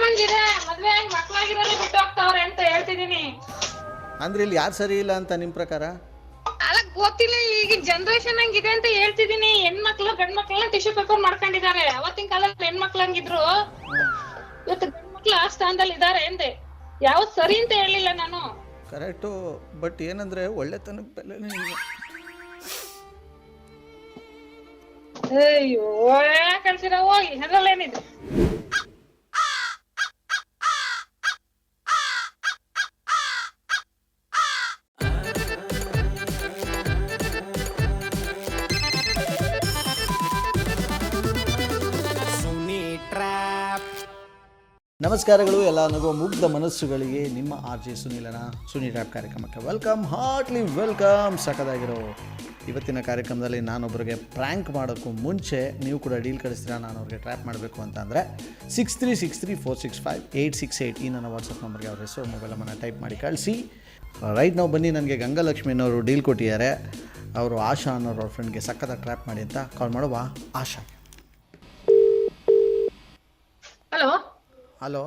ಹಂಗಿದೆ ಮದ್ವೆ ಆಗಿ ಮಕ್ಳಾಗಿರೋರು ಬಿಟ್ಟು ಹೋಗ್ತಾವ್ರೆ ಅಂತ ಹೇಳ್ತಿದೀನಿ. ಅಂದ್ರೆ ಇಲ್ಲಿ ಯಾರು ಸರಿ ಇಲ್ಲ ಅಂತ ನಿಮ್ಮ ಪ್ರಕಾರ? ಅಲ್ಲ ಗೊತ್ತಿಲ್ಲ, ಈಗ ಜನರೇಷನ್ ಹಂಗಿದೆ ಅಂತ ಹೇಳ್ತಿದೀನಿ. ಹೆಣ್ಮಕ್ಳು ಗಂಡ್ ಮಕ್ಳನ್ನ ಟಿಶ್ಯೂ ಪೇಪರ್ ಮಾಡ್ಕೊಂಡಿದ್ದಾರೆ. ಅವತ್ತಿನ ಕಾಲದಲ್ಲಿ ಹೆಣ್ಮಕ್ಳು ಹಂಗಿದ್ರು, ಇವತ್ತು ಗಂಡ್ ಮಕ್ಳು ಆ ಸ್ಥಾನದಲ್ಲಿ ಇದಾರೆ ಅಂದೆ. ಯಾವ್ದು ಸರಿ ಅಂತ ಹೇಳಿಲ್ಲ ನಾನು. ಕರೆಕ್ಟು, ಬಟ್ ಏನಂದ್ರೆ ಒಳ್ಳೆತನಕ್ಕೆ ಬೆಲೆನೇ ಇಲ್ಲ. ಅಯ್ಯೋ ಕಳ್ಸಿರ ಹೋಗಿ, ಅದ್ರಲ್ಲೇನಿದೆ. ನಮಸ್ಕಾರಗಳು ಎಲ್ಲ ನಗುವ ಮುಗ್ಧ ಮನಸ್ಸುಗಳಿಗೆ. ನಿಮ್ಮ ಆರ್ ಜೆ ಸುನೀಲನ ಸುನಿ ಟ್ರ್ಯಾಪ್ ಕಾರ್ಯಕ್ರಮಕ್ಕೆ ವೆಲ್ಕಮ್, ಹಾರ್ಟ್ಲಿ ವೆಲ್ಕಮ್. ಸಖತ್ತಾಗಿರೋ ಇವತ್ತಿನ ಕಾರ್ಯಕ್ರಮದಲ್ಲಿ ನಾನೊಬ್ಬರಿಗೆ ಪ್ರ್ಯಾಂಕ್ ಮಾಡೋಕ್ಕೂ ಮುಂಚೆ ನೀವು ಕೂಡ ಡೀಲ್ ಕಳಿಸ್ತೀರಾ ನಾನು ಅವ್ರಿಗೆ ಟ್ರ್ಯಾಪ್ ಮಾಡಬೇಕು ಅಂತ ಅಂದರೆ 6363465868 ಈ ನನ್ನ ವಾಟ್ಸಪ್ ನಂಬರ್ಗೆ ಅವ್ರ ಹೆಸರು ಮೊಬೈಲ್ ನಂಬರ್ನ ಟೈಪ್ ಮಾಡಿ ಕಳಿಸಿ. ರೈಟ್ ನಾವು ಬನ್ನಿ, ನನಗೆ ಗಂಗಲಕ್ಷ್ಮಿ ಅನ್ನೋರು ಡೀಲ್ ಕೊಟ್ಟಿದ್ದಾರೆ. ಅವರು ಆಶಾ ಅನ್ನೋರು ಅವ್ರ ಫ್ರೆಂಡ್ಗೆ ಸಖತ್ತಾಗಿ ಟ್ರ್ಯಾಪ್ ಮಾಡಿ ಅಂತ ಕಾಲ್ ಮಾಡುವ. ಆಶಾ. ಹಲೋ ಹಲೋ,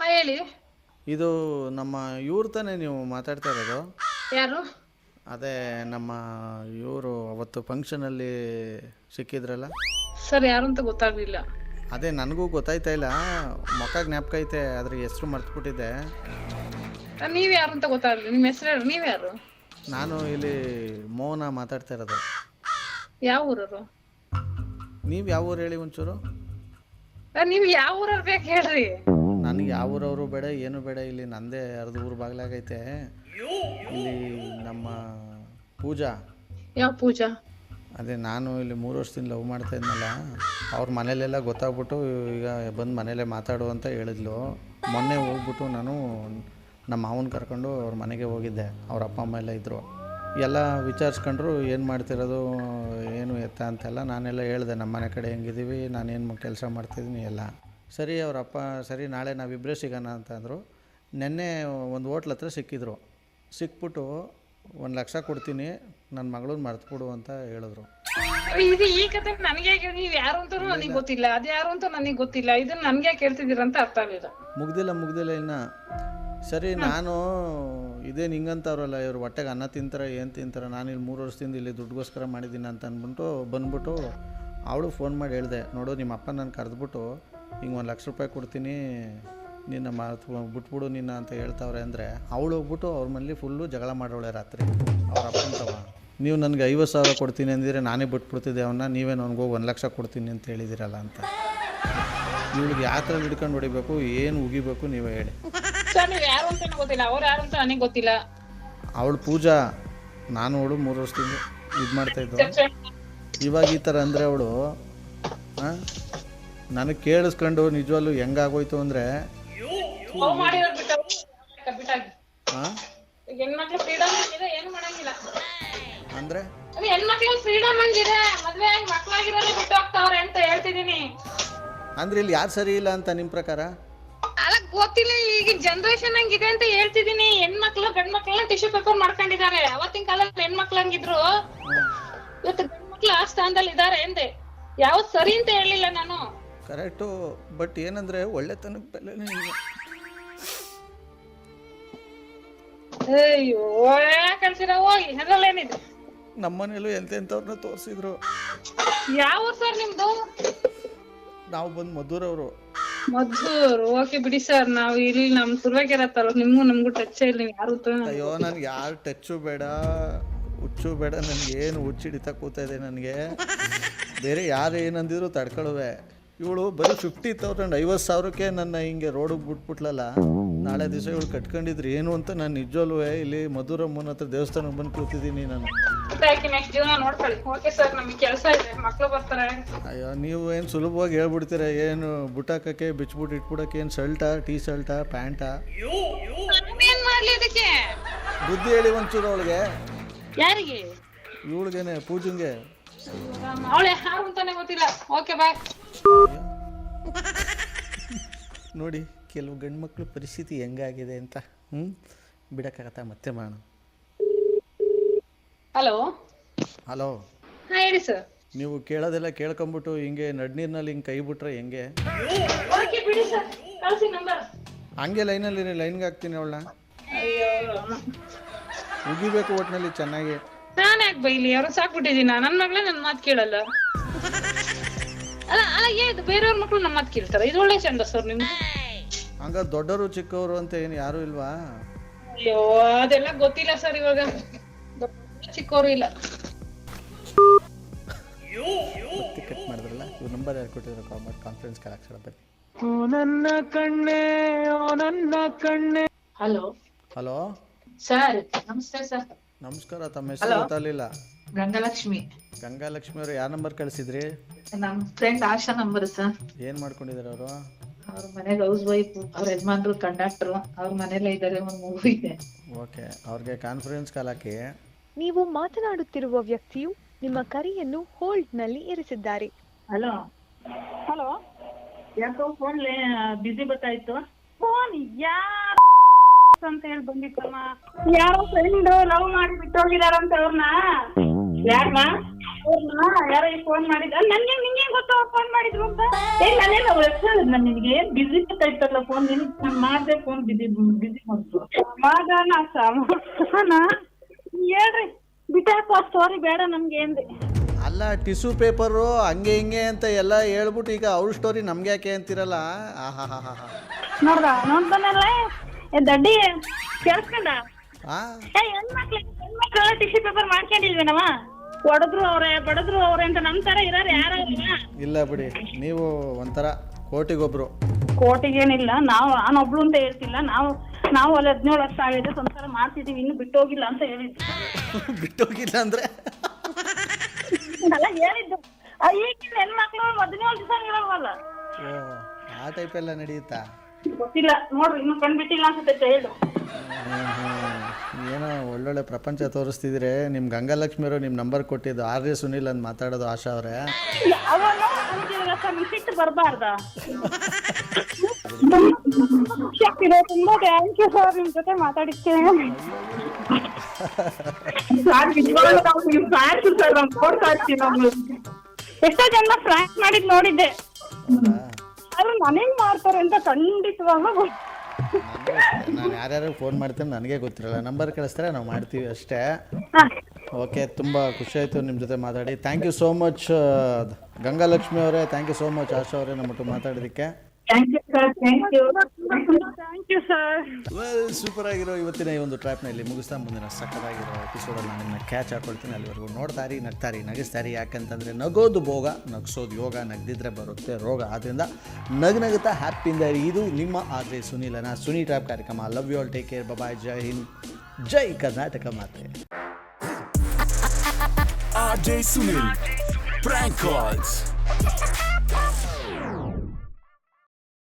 ಹೇಳಿ. ಇದು ನಮ್ಮ ಇವ್ರ ತಾನೇ ನೀವು ಮಾತಾಡ್ತಾ ಇರೋದು? ಯಾರು? ಅದೇ ನಮ್ಮ ಇವರು ಅವತ್ತು ಫಂಕ್ಷನಲ್ಲಿ ಸಿಕ್ಕಿದ್ರಲ್ಲ ಸರ್, ಯಾರು ಅಂತ ಗೊತ್ತಾಗ್ಲಿಲ್ಲ. ಅದೇ ನನಗೂ ಗೊತ್ತಾಯ್ತಾ ಇಲ್ಲ, ಮುಖ ಜ್ಞಾಪಕ ಐತೆ, ಅದ್ರ ಹೆಸರು ಮರ್ತ್ಬಿಟ್ಟಿದ್ದೆ. ನೀವ್ ಯಾರು ಅಂತ ಗೊತ್ತಾಗ್ಲಿಲ್ಲ. ನಿಮ್ಮ ಹೆಸರು ಹೇಳಿ, ನೀವ್ ಯಾರು? ನಾನು ಇಲ್ಲಿ ಮೋಹನ ಮಾತಾಡ್ತಾ ಇರೋದು. ಯಾವ ಊರರು? ನೀವು ಯಾವ ಊರು ಹೇಳಿ ಒಂಚೂರು? ನೀವ್ ಯಾವ ಊರವ್ರು ಬೇಕು ಹೇಳ್ರಿ. ನನಗೆ ಯಾವ ಊರವರು ಬೇಡ, ಏನು ಬೇಡ. ಇಲ್ಲಿ ನಂದೇ ಅರ್ಧ ಊರು ಬಾಗ್ಲಾಗೈತೆ. ಇಲ್ಲಿ ನಮ್ಮ ಪೂಜಾ. ಯಾವ ಪೂಜಾ? ಅದೇ ನಾನು ಇಲ್ಲಿ 3 ವರ್ಷದಿಂದ ಲವ್ ಮಾಡ್ತಾ ಇದ್ನಲ್ಲ, ಅವ್ರ ಮನೇಲೆಲ್ಲ ಗೊತ್ತಾಗ್ಬಿಟ್ಟು ಈಗ ಬಂದು ಮನೇಲೇ ಮಾತಾಡು ಅಂತ ಹೇಳಿದ್ಲು. ಮೊನ್ನೆ ಹೋಗ್ಬಿಟ್ಟು ನಾನು ನಮ್ಮ ಮಾವನ ಕರ್ಕೊಂಡು ಅವ್ರ ಮನೆಗೆ ಹೋಗಿದ್ದೆ. ಅವ್ರ ಅಪ್ಪ ಅಮ್ಮ ಎಲ್ಲ ಇದ್ದರು. ಎಲ್ಲ ವಿಚಾರಿಸ್ಕೊಂಡ್ರು, ಏನು ಮಾಡ್ತಿರೋದು ಏನು ಎತ್ತ ಅಂತೆಲ್ಲ ನಾನೆಲ್ಲ ಹೇಳಿದೆ. ನಮ್ಮ ಮನೆ ಕಡೆ ಹೆಂಗಿದ್ದೀವಿ, ನಾನೇನು ಕೆಲಸ ಮಾಡ್ತಿದ್ದೀನಿ ಎಲ್ಲ. ಸರಿ ಅವರಪ್ಪ, ಸರಿ ನಾಳೆ ನಾವಿಬ್ಬರೇ ಸಿಗೋಣ ಅಂತಂದರು. ನೆನ್ನೆ ಒಂದು ಹೋಟ್ಲ್ ಹತ್ರ ಸಿಕ್ಕಿದ್ರು. ಸಿಕ್ಬಿಟ್ಟು 1 ಲಕ್ಷ ಕೊಡ್ತೀನಿ, ನನ್ನ ಮಗಳನ್ನ ಮರ್ತ್ಬಿಡು ಅಂತ ಹೇಳಿದ್ರು. ಇದು ಈ ಕತೆ ನನಗೆ ನೀವ್ ಯಾರು ಅಂತ ನನಗೆ ಗೊತ್ತಿಲ್ಲ, ಅದು ಯಾರು ಅಂತ ನನಗೆ ಗೊತ್ತಿಲ್ಲ. ಇದನ್ನ ನನ್ಗೆ ಕೇಳ್ತಿದ್ದೀರ ಅಂತ ಅರ್ಥ ಆಗಲಿಲ್ಲ. ಮುಗ್ದಿಲ್ಲ ಇನ್ನು. ಸರಿ, ನಾನು ಇದೇನು ಹಿಂಗಂತವ್ರಲ್ಲ ಇವ್ರು ಹೊಟ್ಟೆಗೆ ಅನ್ನ ತಿಂತಾರೆ ಏನು ತಿಂತಾರೆ, ನಾನು ಇಲ್ಲಿ 3 ವರ್ಷದಿಂದ ಇಲ್ಲಿ ದುಡ್ಡುಗೋಸ್ಕರ ಮಾಡಿದ್ದೀನಿ ಅಂತ ಅಂದ್ಬಿಟ್ಟು ಬಂದ್ಬಿಟ್ಟು ಅವಳು ಫೋನ್ ಮಾಡಿ ಹೇಳಿದೆ, ನೋಡು ನಿಮ್ಮ ಅಪ್ಪ ನಾನು ಕರೆದ್ಬಿಟ್ಟು ಹಿಂಗೆ 1 ಲಕ್ಷ ರೂಪಾಯಿ ಕೊಡ್ತೀನಿ, ನಿನ್ನ ಬಿಟ್ಬಿಡು ನಿನ್ನ ಅಂತ ಹೇಳ್ತಾವ್ರೆ ಅಂದರೆ ಅವಳು ಹೋಗ್ಬಿಟ್ಟು ಅವ್ರ ಮನೇಲಿ ಫುಲ್ಲು ಜಗಳ ಮಾಡೋಳೆ ರಾತ್ರಿ. ಅವ್ರ ಅಪ್ಪಂತವ, ನೀವು ನನಗೆ 50,000 ಕೊಡ್ತೀನಿ ಅಂದಿದ್ರೆ ನಾನೇ ಬಿಟ್ಬಿಡ್ತಿದ್ದೆ ಅವನ್ನ, ನೀವೇ ನನಗೋಗಿ 1 ಲಕ್ಷ ಕೊಡ್ತೀನಿ ಅಂತ ಹೇಳಿದಿರಲ್ಲ ಅಂತ. ಇವಳಿಗೆ ಯಾವ ಥರ ಹಿಡ್ಕೊಂಡು ಹೊಡಿಬೇಕು, ಏನು ಉಗಿಬೇಕು ನೀವೇ ಹೇಳಿ. ಸರ್, ನೀವು ಯಾರು ಅಂತ ಗೊತ್ತಿಲ್ಲ, ಅವ್ರು ಯಾರು ಅಂತ ನನಗೆ ಗೊತ್ತಿಲ್ಲ. ಅವಳು ಪೂಜಾ, ನಾನು ಅವಳು 3 ವರ್ಷದಿಂದ ಇದು ಮಾಡ್ತಾಯಿದ್ದು. ಇವಾಗ ಈ ಥರ ಅಂದರೆ ಅವಳು ನನಗೆ ಕೇಳಿಸ್ಕೊಂಡು ನಿಜವಲ್ಲೂ ಹೆಂಗಾಗೋಯ್ತು ಅಂದರೆ, ಹೆಣ್ಮಕ್ಳು ಫ್ರೀಡಮ್ ಇದೆ, ಏನು ಮಾಡಂಗಿಲ್ಲ. ಅಂದರೆ ಹೆಣ್ಮಕ್ಳು ಫ್ರೀಡಮ್ ಹಂಗಿದೆ, ಮದ್ವೆ ಆಗಿ ಮಕ್ಳಾಗಿರೋರು ಬಿಟ್ಟು ಹೋಗ್ತಾವ್ರೆ ಅಂತ ಹೇಳ್ತಿದೀನಿ. ಅಂದ್ರೆ ಇಲ್ಲಿ ಯಾರು ಸರಿ ಇಲ್ಲ ಅಂತ ನಿಮ್ಮ ಪ್ರಕಾರ? ಅಲ್ಲ ಗೊತ್ತಿಲ್ಲ, ಈಗ ಜನರೇಷನ್ ಹಂಗಿದೆ ಅಂತ ಹೇಳ್ತಿದೀನಿ. ಹೆಣ್ಮಕ್ಳು ಗಂಡ್ ಮಕ್ಳನ್ನ ಟಿಶ್ಯೂ ಪೇಪರ್ ಮಾಡ್ಕೊಂಡಿದ್ದಾರೆ. ಅವತ್ತಿನ ಕಾಲದಲ್ಲಿ ಹೆಣ್ಮಕ್ಳು ಹಂಗಿದ್ರು, ಇವತ್ತು ಗಂಡ್ ಮಕ್ಳು ಆ ಸ್ಥಾನದಲ್ಲಿ ಇದಾರೆ ಅಂದೆ. ಯಾವ್ದು ಸರಿ ಅಂತ ಹೇಳಿಲ್ಲ ನಾನು. ಕರೆಕ್ಟು, ಬಟ್ ಏನಂದ್ರೆ ಒಳ್ಳೆತನಕ್ಕೆ ಬೆಲೆನೇ ಇಲ್ಲ. ಅಯ್ಯೋ ಕಳ್ಸಿರ ಹೋಗಿ, ಅದ್ರಲ್ಲೇನಿದೆ. ನಮ್ಮನೇಲೂ ಎಂತೆಂಥವ್ರನ್ನ ತೋರಿಸಿದ್ರು. ಯಾವ ಊರು ಸರ್ ನಿಮ್ದು? ನಾವು ಬಂದು ಮದ್ದೂರವರು. ಮದ್ದೂರು, ಓಕೆ ಬಿಡಿ ಸರ್. ನಾವು ಇಲ್ಲಿ ನಮ್ ಸುರ್ವೇಕೆರೆ ಹತ್ತಾರ, ನಿಮ್ಗೂ ನಮ್ಗೂ ಟಚ್ ಇಲ್ಲ. ನೀವು ಯಾರು? ಅಯ್ಯೋ, ನನ್ಗೆ ಯಾರು ಟಚ್ಚು ಬೇಡ, ಹುಚ್ಚು ಬೇಡ, ನನಗೆ ಏನು ಹುಚ್ಚಿಡಿತಾ ಕೂತಾ ಇದೆ ನನಗೆ. ಬೇರೆ ಯಾರು ಏನಂದಿದ್ರು ತಡ್ಕೊಳುವೆ. ಇವಳು ಬರೀ 50,000 50,000ಕ್ಕೆ ನನ್ನ ಹಿಂಗೆ ರೋಡಿಗೆ ಬಿಟ್ಬಿಟ್ಲಲ್ಲ. ನಾಳೆ ದಿವಸ ಇವಳು ಕಟ್ಕೊಂಡಿದ್ರು ಏನು ಅಂತ ನಾನು ನಿಜವಲ್ಲೂ ಇಲ್ಲಿ ಮಧುರಮ್ಮನ ಹತ್ರ ದೇವಸ್ಥಾನಕ್ಕೆ ಬಂದು ಕೂತಿದ್ದೀನಿ ನಾನು. ನೆಕ್ಸ್ಟ್ ಜೀವನ ನೋಡ್ಕೊಳ್ಳಿ. ಓಕೆ ಸರ್, ನಮಗೆ ಕೆಲಸ ಇದೆ, ಮಕ್ಳು ಬರ್ತಾರೆ. ಅಯ್ಯೋ, ನೀವು ಏನು ಸುಲಭವಾಗಿ ಹೇಳ್ಬಿಡ್ತೀರ. ಏನು ಬುಟ್ಟಾಕಕ್ಕೆ ಬಿಚ್ಬಿಟ್ಟು ಇಟ್ಬಿಡಕ್ಕೆ ಏನು ಶರ್ಟಾ, ಟೀ ಶರ್ಟಾ, ಪ್ಯಾಂಟಾ? ಏನ್ ಮಾಡ್ಲಿ ಅದಕ್ಕೆ? ಬುದ್ಧಿ ಹೇಳಿ ಒಂಚೂರು ಅವಳಿಗೆ. ಯಾರಿಗೆ? ಇವಳಿಗೇನೆ, ಪೂಜಂಗೆ. ಅವಳೆ ಯಾರು ಅಂತಾನೆ ಗೊತ್ತಿಲ್ಲ. Okay bye. ನೋಡಿ ಕೆಲವು ಗಂಡು ಮಕ್ಕಳು ಪರಿಸ್ಥಿತಿ ಹೆಂಗಾಗಿದೆ ಅಂತ. ಬಿಡಕ್ಕಾಗತ್ತಾ? ಮತ್ತೆ ಮಾಡೋಣ. ಹಲೋ. ಹಲೋ. ಹೇಳಿ ಸರ್. ನೀವು ಕೇಳೋದೆಲ್ಲ ಕೇಳ್ಕೊಂಬಿಟ್ಟು ಹಿಂಗೆ ನಡ್ನೀರ್ನಲ್ಲಿ ಹಿಂಗೆ ಕೈ ಬಿಟ್ರೆ ಹೆಂಗೆ? ಓಕೆ ಬಿಡಿ ಸರ್, ಕಳ್ಸಿ ನಂಬರ್. ಹಂಗೆ ಲೈನಲ್ಲಿ ಲೈನ್ಗೆ ಹಾಕ್ತೀನಿ ಅವಳನ್ನ. ಅಯ್ಯೋ ಉಗಿಬೇಕು ಒಟ್ಟಿನಲ್ಲಿ ಚೆನ್ನಾಗಿ. ನಾನು ಯಾಕೆ ಬೈಲಿ, ಅವ್ರು ಸಾಕ್ಬಿಟ್ಟಿದೀನ. ನನ್ನ ಮಗಳೇ ನನ್ನ ಮಾತು ಕೇಳಲ್ಲ. ಅಲ್ಲ ಅಲ್ಲ, ಇದು ಬೇರೆಯವ್ರ ಮಕ್ಳು ನಮ್ಮ ಮಾತು ಕೇಳ್ತಾರ, ಇದು ಒಳ್ಳೆ ಚಂದ ಸರ್ ನಿಮ್ದು. ಹಂಗ ದೊಡ್ಡವರು ಚಿಕ್ಕವರು ಅಂತ ಏನು ಯಾರು ಇಲ್ವಾ? ಅಯ್ಯೋ ಅದೆಲ್ಲ ಗೊತ್ತಿಲ್ಲ ಸರ್, ಇವಾಗ ಚಿಕ್ಕವರು ಇಲ್ಲ. ಕಟ್ ಮಾಡಿದ್ರಲ್ಲ, ಇವ್ರ ನಂಬರ್ ಯಾರು ಕೊಟ್ಟಿದ್ರು? ಕಾನ್ಫರೆನ್ಸ್ ಕಾಲ್ ಹಾಕ್ಸೋಣ ಬನ್ನಿ. ಓ ನನ್ನ ಕಣ್ಣೆ, ಓ ನನ್ನ ಕಣ್ಣೆ. ಹಲೋ ಹಲೋ ಸರ್, ನಮಸ್ತೆ ಸರ್. ನಮಸ್ಕಾರ. ತಮ್ಮ ಹೆಸರು ಗೊತ್ತಾಗಲಿಲ್ಲ. ಗಂಗಲಕ್ಷ್ಮಿ. ಗಂಗಾಲಕ್ಷ್ಮಿ ಅವರು ಯಾವ ನಂಬರ್ ಕಳಿಸಿದ್ರಿ? ನಮ್ ಫ್ರೆಂಡ್ ಆಶಾ ನಂಬರ್ ಸರ್. ಏನು ಮಾಡ್ಕೊಂಡಿದ್ದಾರೆ ಅವರು? ಅವ್ರ ಮನೆಗೆ ಹೌಸ್ ವೈಫ್, ಅವ್ರ ಯಜಮಾನ್ರು ಕಂಡಕ್ಟರ್, ಅವ್ರ ಮನೇಲೆ ಇದ್ದಾರೆ, ಒಂದು ಮಗು ಇದೆ. ಓಕೆ, ಅವ್ರಿಗೆ ಕಾನ್ಫರೆನ್ಸ್ ಕಾಲ್ ಹಾಕಿ. ನೀವು ಮಾತನಾಡುತ್ತಿರುವ ವ್ಯಕ್ತಿಯು ನಿಮ್ಮ ಕರೆಯನ್ನು ಹೋಲ್ಡ್ನಲ್ಲಿ ಇರಿಸಿದ್ದಾರೆ. ಹಲೋ ಹಲೋ, ಯಾಕೋ ಫೋನ್ ಬಿಸಿ ಬರ್ತಾಯಿತ್ತು. ಫೋನ್ ಯಾರು ಅಂತ ಹೇಳಿ ಬಂದಿತ್ತಮ್ಮ. ಯಾರೋ ಫ್ರೆಂಡ್ ಲವ್ ಮಾಡಿ ಬಿಟ್ಟೋಗಿದಾರಂತ ಅವ್ರನ್ನ. ಯಾರಮ್ಮ? ಯಾರೋ ಫೋನ್ ಮಾಡಿದ. ನನ್ಗೆ ನಿಂಗೆ ಗೊತ್ತ ಫೋನ್ ಮಾಡಿದ್ರು ಅಂತ. ನಾನೇನು ನಾನು ನಿನಗೆ ಏನ್ ಬಿಸಿ ಬರ್ತಾಯಿತ್ತಲ್ಲ ಫೋನ್, ನಾನು ಮಾಡ್ದೆ ಫೋನ್ ಬಿಸಿ ಮಾಡ್ತು. ಸಮಾಧಾನ ಸಮಾಧಾನ ಹೇಳ್ರಿ, ಬಿಟ್ಟಾಕ ಸ್ಟೋರಿ ಬೇಡ ನಮ್ಗೆ ಏನ್ರಿ. ಅಲ್ಲ, ಟಿಶ್ಯೂ ಪೇಪರು ಹಂಗೆ ಹಿಂಗೆ ಅಂತ ಎಲ್ಲ ಹೇಳ್ಬಿಟ್ಟು ಈಗ ಅವ್ರ ಸ್ಟೋರಿ ನಮ್ಗೆ ಯಾಕೆ ಅಂತಿರಲ್ಲ? ನೋಡ್ತಾನಲ್ಲ ದಡ್ಡಿ ಕೇಳಿಸ್ಕೊಂಡ. ಹೆಣ್ಮಕ್ಳು ಟಿಶ್ಯೂ ಪೇಪರ್ ಮಾಡ್ಕೊಂಡಿಲ್ವೇನವ? ಹೊಡೆದ್ರು ಅವ್ರೆ ಬಡದ್ರು ಅವ್ರೆ ಅಂತ ನಮ್ ತರ ಇರೋರು ಯಾರು ಇಲ್ಲ ಬಿಡಿ, ನೀವು ಒಂಥರ ಕೋಟಿಗೊಬ್ರು. ಕೋಟಿಗೇನಿಲ್ಲ, ನಾನೊಬ್ಳು ಅಂತ ಹೇಳ್ತಿಲ್ಲ. ನಾವು ಅಲ್ಲಿ 17 ವರ್ಷ ಆಗಿದೆ, ಸಂಸಾರ ಮಾಡ್ತಿದೀವಿ, ಇನ್ನು ಬಿಟ್ಟೋಗಿಲ್ಲ ಅಂತ ಹೇಳಿದ್ವಿ. ಬಿಟ್ಟೋಗಿಲ್ಲ ಅಂದ್ರೆ ಅಲ್ಲ ಹೇಳಿದ್ದು, ಈಗಿನ ಹೆಣ್ಮಕ್ಳು 17 ದಿವಸ ಇರಲ್ವಲ್ಲ. ಓ, ಆ ಟೈಪ್ ಎಲ್ಲ ನಡೆಯುತ್ತಾ? ಗೊತ್ತಿಲ್ಲ ನೋಡ್ರಿ, ಇನ್ನು ಕಂಡ್ಬಿಟ್ಟಿಲ್ಲ ಅನ್ಸುತ್ತೆ ಹೇಳು. ಏನೋ ಒಳ್ಳೊಳ್ಳೆ ಪ್ರಪಂಚ ತೋರಿಸ್ತಿದ್ರೆ. ನಿಮ್ಮ ಗಂಗಾಲಕ್ಷ್ಮಿಯವರು ನಿಮ್ಮ ನಂಬರ್ ಕೊಟ್ಟಿದ್ದು ಆರ್ ಎ ಸುನಿಲ್ ಅಂತ ಮಾತಾಡೋದು ಆಶಾ ಅವರೇ. ಸಿಟ್ಟು ಬರಬಾರ್ದ? ತುಂಬಾ ಥ್ಯಾಂಕ್ ಯು ಸರ್, ನಿಮ್ ಜೊತೆ ಮಾತಾಡಿದ್ದೇನೆ. ಎಷ್ಟೋ ಜನ ಫ್ರಾಂಕ್ ಮಾಡಿದ್ ನೋಡಿದ್ದೆ, ಆದ್ರೆ ನನಗ್ ಮಾಡ್ತಾರೆ ಅಂತ ಖಂಡಿತವಾಗ್ಲೂ. ನಾನು ಯಾರ್ಯಾರು ಫೋನ್ ಮಾಡ್ತೇನೆ ನನಗೆ ಗೊತ್ತಿರಲ್ಲ. ನಂಬರ್ ಕಳಿಸ್ತಾರೆ, ನಾವು ಮಾಡ್ತೀವಿ ಅಷ್ಟೇ. ಓಕೆ, ತುಂಬ ಖುಷಿ ಆಯಿತು ನಿಮ್ಮ ಜೊತೆ ಮಾತಾಡಿ. Thank you so much Gangalakshmi ಅವರೇ. Thank you so much Asha ಅವರೇ ನಮ್ಮ ಒಟ್ಟು ಮಾತಾಡೋದಕ್ಕೆ. Thank you sir. Well, super ಆಗಿರೋ ಇವತ್ತಿನ ಈ ಒಂದು ಟ್ರ್ಯಾಪ್ನ ಇಲ್ಲಿ ಮುಗಿಸ್ತಾ ಮುಂದಿನ ಸಕ್ಕತ್ತಾಗಿರೋ ಎಪಿಸೋಡಲ್ಲಿ ನಾನು ನಿಮ್ಮನ್ನ ಕ್ಯಾಚ್ ಹಾಕೊಳ್ತೀನಿ. ಅಲ್ಲಿವರೆಗೂ ನೋಡ್ತಾರಿ, ನಗ್ತಾರಿ, ನಗಿಸ್ತಾರಿ. ಯಾಕಂತಂದರೆ ನಗೋದು ಭೋಗ, ನಗಿಸೋದು ಯೋಗ, ನಗ್ದಿದ್ರೆ ಬರುತ್ತೆ ರೋಗ. ಆದ್ದರಿಂದ ನಗುತ್ತಾ ಹ್ಯಾಪಿಯಿಂದ ಇರಿ. ಇದು ನಿಮ್ಮ ಆದ್ರೆ ಸುನಿಲನ ಸುನಿ ಟ್ರ್ಯಾಪ್ ಕಾರ್ಯಕ್ರಮ. Love you all, take care, bye, Jai Hind, Jai Karnataka ಮಾತೆ. RJ Sunil Prank Calls.